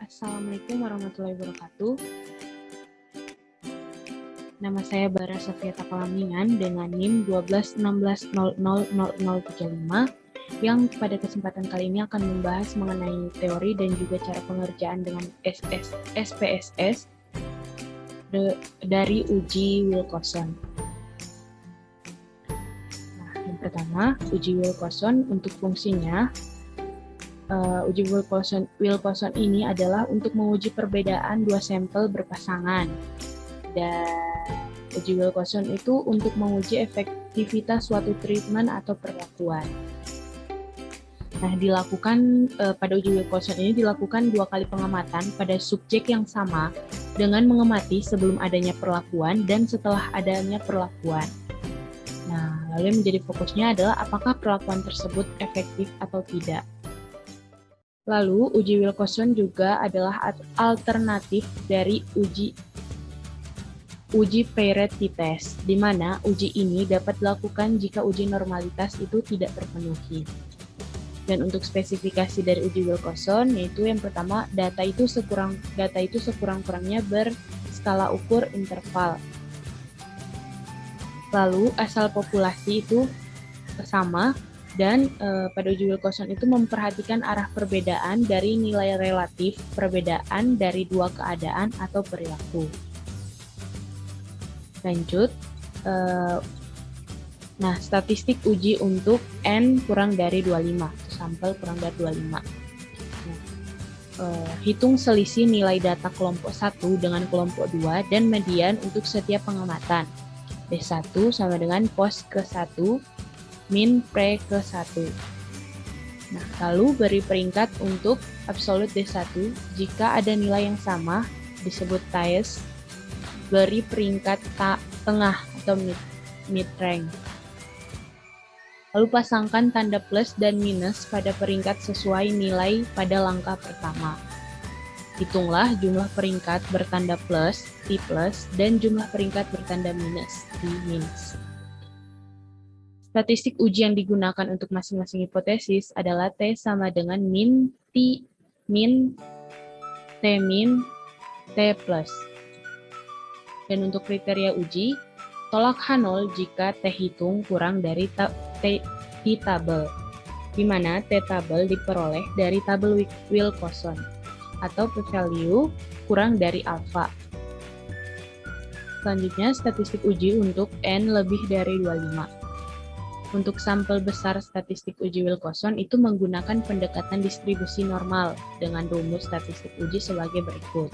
Assalamualaikum warahmatullahi wabarakatuh. Nama saya Bara Sofia Takalamingan dengan NIM 1216000035 yang pada kesempatan kali ini akan membahas mengenai teori dan juga cara pengerjaan dengan SPSS dari uji Wilcoxon. Nah, yang pertama, uji Wilcoxon untuk fungsinya. Uji Wilcoxon ini adalah untuk menguji perbedaan dua sampel berpasangan. Dan uji Wilcoxon itu untuk menguji efektivitas suatu treatment atau perlakuan. Nah, pada uji Wilcoxon ini dilakukan 2 kali pengamatan pada subjek yang sama dengan mengamati sebelum adanya perlakuan dan setelah adanya perlakuan. Nah, lalu yang menjadi fokusnya adalah apakah perlakuan tersebut efektif atau tidak. Lalu, uji Wilcoxon juga adalah alternatif dari uji Peiret test, di mana uji ini dapat dilakukan jika uji normalitas itu tidak terpenuhi. Dan untuk spesifikasi dari uji Wilcoxon, yaitu yang pertama, data itu sekurang-kurangnya berskala ukur interval. Lalu, asal populasi itu sama. Dan pada uji Wilcoxon itu memperhatikan arah perbedaan dari nilai relatif perbedaan dari dua keadaan atau perilaku. Lanjut, statistik uji untuk N kurang dari 25, sampel kurang dari 25. Hitung selisih nilai data kelompok 1 dengan kelompok 2 dan median untuk setiap pengamatan. D1 sama dengan pos ke 1 min pre ke 1. Nah, lalu beri peringkat untuk absolut D1. Jika ada nilai yang sama, disebut ties, beri peringkat tengah atau mid rank. Lalu pasangkan tanda plus dan minus pada peringkat sesuai nilai pada langkah pertama. Hitunglah jumlah peringkat bertanda plus, T plus, dan jumlah peringkat bertanda minus, T minus. Statistik uji yang digunakan untuk masing-masing hipotesis adalah T sama dengan min T min, T min, T plus. Dan untuk kriteria uji, tolak H0 jika T hitung kurang dari T tabel, di mana T tabel diperoleh dari tabel Wilcoxon, atau p-value kurang dari alfa. Selanjutnya, statistik uji untuk N lebih dari 25. Untuk sampel besar statistik uji Wilcoxon itu menggunakan pendekatan distribusi normal dengan rumus statistik uji sebagai berikut.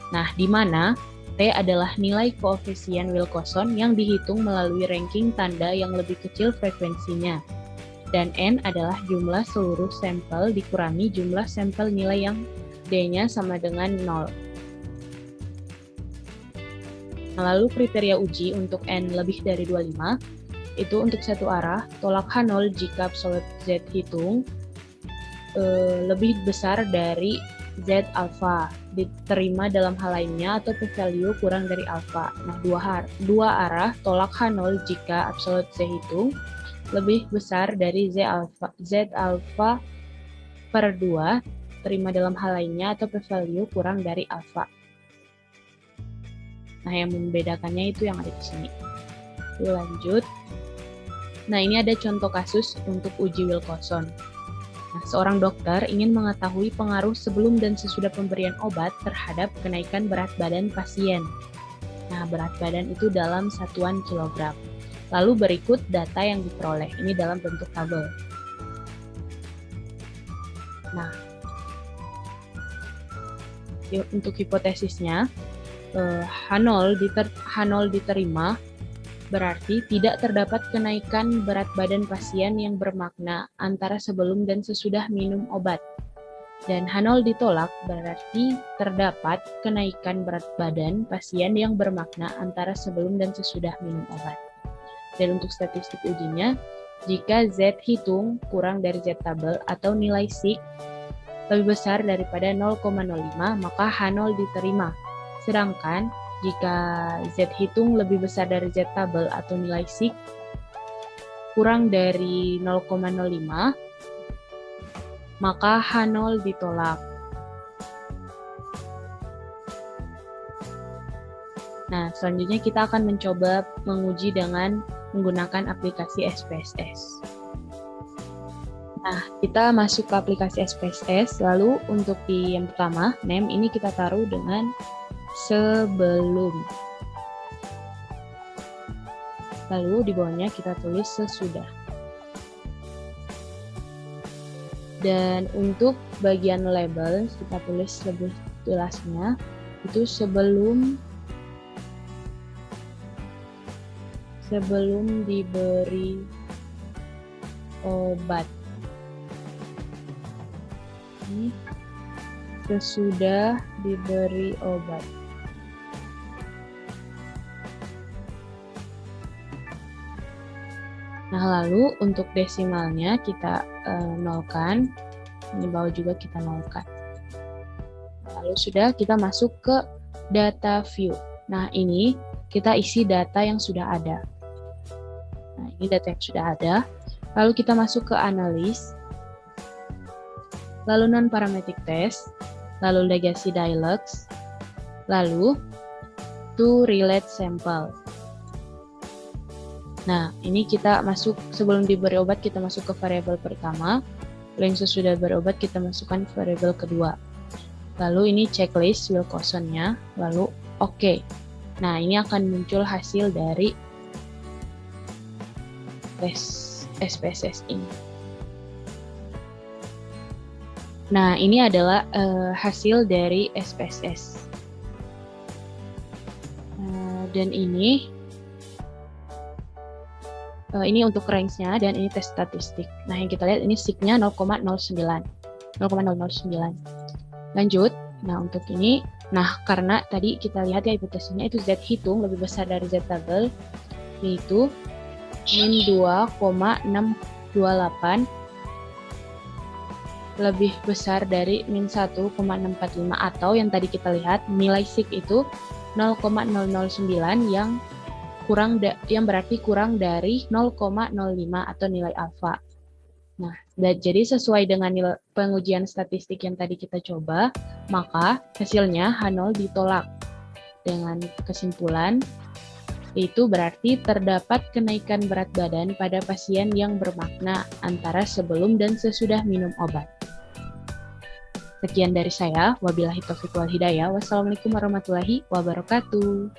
Nah, di mana T adalah nilai koefisien Wilcoxon yang dihitung melalui ranking tanda yang lebih kecil frekuensinya, dan N adalah jumlah seluruh sampel dikurangi jumlah sampel nilai yang D-nya sama dengan 0. Nah, lalu kriteria uji untuk N lebih dari 25 itu untuk satu arah, tolak H0 jika absolut Z hitung lebih besar dari Z alpha, diterima dalam hal lainnya atau p-value kurang dari alpha. Nah, dua arah, tolak H0 jika absolut Z hitung lebih besar dari Z alpha per 2, terima dalam hal lainnya atau p-value kurang dari alpha. Nah, yang membedakannya itu yang ada di sini. Lalu lanjut. Nah, ini ada contoh kasus untuk uji Wilcoxon. Nah, seorang dokter ingin mengetahui pengaruh sebelum dan sesudah pemberian obat terhadap kenaikan berat badan pasien. Nah, berat badan itu dalam satuan kilogram. Lalu berikut data yang diperoleh. Ini dalam bentuk tabel. Nah, untuk hipotesisnya, H0 diterima, berarti tidak terdapat kenaikan berat badan pasien yang bermakna antara sebelum dan sesudah minum obat. Dan H0 ditolak, berarti terdapat kenaikan berat badan pasien yang bermakna antara sebelum dan sesudah minum obat. Dan untuk statistik ujinya, jika Z hitung kurang dari Z tabel atau nilai sig lebih besar daripada 0,05, maka H0 diterima. Sedangkan jika Z hitung lebih besar dari Z tabel atau nilai sig kurang dari 0,05, maka H0 ditolak. Nah, selanjutnya kita akan mencoba menguji dengan menggunakan aplikasi SPSS. Nah, kita masuk ke aplikasi SPSS, lalu untuk di yang pertama, name ini kita taruh dengan sebelum. Lalu di bawahnya kita tulis sesudah. Dan untuk bagian label, kita tulis lebih jelasnya, itu sebelum diberi obat. Ini sesudah diberi obat. Nah, lalu untuk desimalnya kita nolkan. Ini bawah juga kita nolkan. Lalu sudah kita masuk ke data view. Nah, ini kita isi data yang sudah ada. Nah, ini data yang sudah ada. Lalu kita masuk ke analis, lalu non-parametric test, lalu legacy dialogues, lalu to relate sample. Nah, ini kita masuk sebelum diberi obat, kita masuk ke variabel pertama, lalu yang sesudah berobat kita masukkan variabel kedua. Lalu ini checklist Wilcoxon-nya, lalu oke. Nah, ini akan muncul hasil dari tes SPSS ini. Nah, ini adalah hasil dari SPSS. Dan ini untuk range-nya dan ini tes statistik. Nah, yang kita lihat ini sig-nya 0,09. Lanjut. Nah, untuk ini, karena tadi kita lihat ya hipotesisnya itu Z hitung lebih besar dari Z tabel, yaitu min 2,628 lebih besar dari min 1,645, atau yang tadi kita lihat nilai sig itu 0,009 yang berarti kurang dari 0,05 atau nilai alfa. Nah, jadi sesuai dengan nilai pengujian statistik yang tadi kita coba, maka hasilnya H0 ditolak. Dengan kesimpulan, itu berarti terdapat kenaikan berat badan pada pasien yang bermakna antara sebelum dan sesudah minum obat. Sekian dari saya, wabillahi taufiq wal hidayah. Wassalamualaikum warahmatullahi wabarakatuh.